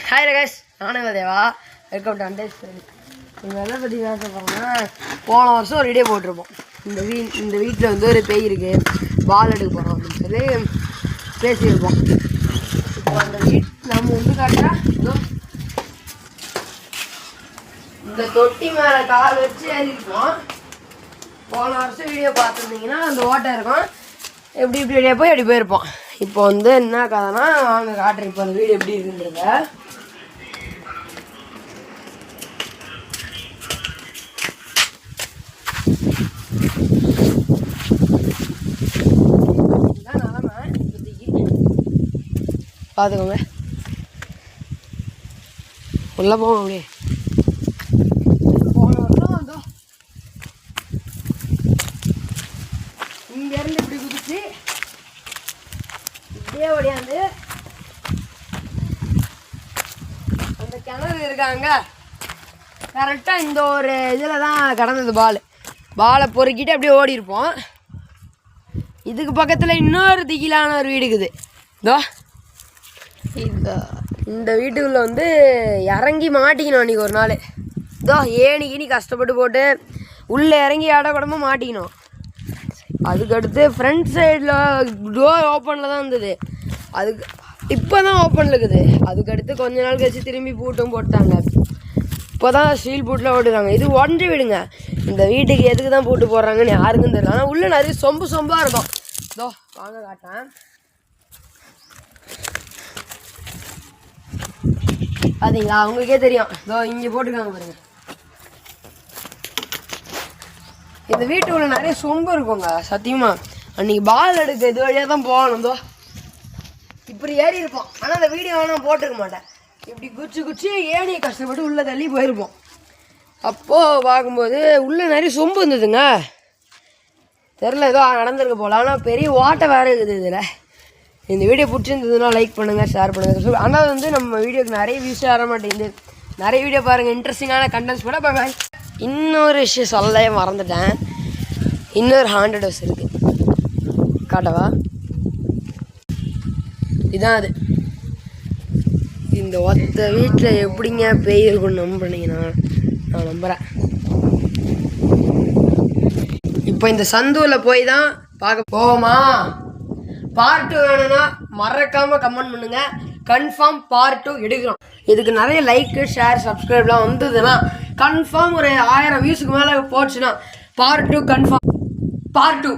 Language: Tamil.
ஹாய் ரகேஷ், நானும் தேவா. வெல்கம் டு அண்டேஸ் ஃப்ரெண்ட். நீங்கள் எதை பற்றி பேச போகிறோம்னா, போன வருஷம் ஒரு வீடியோ போட்டிருப்போம். இந்த வீட்டில் வந்து ஒரு பேய் இருக்குது, பால் எடுக்க போகிறோம் அப்படின்னு சொல்லி பேசியிருப்போம். இப்போ அந்த நம்ம வந்து கரெக்டாக இந்த தொட்டி மேலே கால் வச்சு ஏறிருப்போம். போன வருஷம் வீடியோ பார்த்துருந்தீங்கன்னா அந்த ஓட்டை இருக்கும், எப்படி இப்படி போய் அப்படி போயிருப்போம். இப்போ வந்து என்ன கதைனா, வாங்க காட்டுறேன் இப்போ அந்த வீடு எப்படி இருக்குன்றத. பார்த்துக்கோங்க, உள்ள போவோம். அப்படியே போன வருஷம் வந்தோம், இங்கேருந்து இப்படி குதிச்சு இப்படியே ஓடியாந்து அந்த கிணறு இருக்காங்க கரெக்டாக இந்த ஒரு இதில் தான் கடந்தது. பாலை பொறுக்கிட்டு அப்படியே ஓடி இருப்போம். இதுக்கு பக்கத்தில் இன்னொரு திகிலான ஒரு வீடு இருக்குது. இதோ இந்த வீட்டுக்குள்ளே வந்து இறங்கி மாட்டிக்கணும். அன்றைக்கி ஒரு நாள் இதோ ஏணிக்கினி கஷ்டப்பட்டு போட்டு உள்ளே இறங்கி இடக்கூடமாக மாட்டிக்கணும். அதுக்கடுத்து ஃப்ரண்ட் சைடில் டோர் ஓப்பனில் தான் இருந்தது, அதுக்கு இப்போ தான் ஓப்பனில் இருக்குது. அதுக்கடுத்து கொஞ்ச நாள் கழிச்சு திரும்பி பூட்டும் போட்டாங்க. இப்போ தான் ஸ்டீல் பூட்டில் ஓட்டுறாங்க. இது உடஞ்சி விடுங்க. இந்த வீட்டுக்கு எதுக்கு தான் பூட்டு போடுறாங்கன்னு யாருக்கும் தெரியல. ஆனால் உள்ளே நிறைய சொம்பாக இருக்கும். இதோ வாங்க காட்டேன். பார்த்தீங்களா, அவங்களுக்கே தெரியும். இதோ இங்கே போட்டுருக்காங்க பாருங்க. இந்த வீட்டுக்குள்ள நிறைய சொம்பு இருக்குங்க சத்தியமா. அன்னைக்கு பால் எடுக்க இது வழியாக தான் போகணும். இதோ இப்படி ஏறி இருப்போம். ஆனால் அந்த வீடியோ நான் போட்டிருக்க மாட்டேன். இப்படி குச்சி ஏணியை கஷ்டப்பட்டு உள்ளே தள்ளி போயிருப்போம். அப்போது பார்க்கும்போது உள்ளே நிறைய சொம்பு இருந்ததுங்க. தெரில, ஏதோ நடந்திருக்க போகல. ஆனால் பெரிய ஓட்டை வேறு இருக்குது இதில். இந்த வீடியோ பிடிச்சிருந்ததுன்னா லைக் பண்ணுங்கள், ஷேர் பண்ணுங்கள். ஆனால் வந்து நம்ம வீடியோக்கு நிறைய வியூஸ் வர மாட்டேங்குது. நிறைய வீடியோ பாருங்கள், இன்ட்ரெஸ்டிங்கான கண்டென்ட்ஸ் கூட பாய். இன்னொரு விஷயம் சொல்லவே மறந்துட்டேன். இன்னொரு ஹாண்டட் ஹவுஸ் இருக்குது, காட்டவா? இதான் அது. இந்த ஒத்த வீட்டில் எப்படிங்க பேய் இருக்குன்னு நம்புனீங்கன்னா நான் நம்புகிறேன். இப்போ இந்த சந்துவில் போய் தான் பார்க்க போவோமா? பார்ட் 2 வேணும்னா மறக்காமல் கமெண்ட் பண்ணுங்கள். கன்ஃபார்ம் பார்ட் 2 எடுக்கிறோம். இதுக்கு நிறைய லைக்கு, ஷேர், சப்ஸ்கிரைப்லாம் வந்ததுன்னா கன்ஃபார்ம் ஒரு 1000 வியூஸுக்கு மேலே போச்சுன்னா பார்ட் 2 கன்ஃபார்ம். பார்ட் 2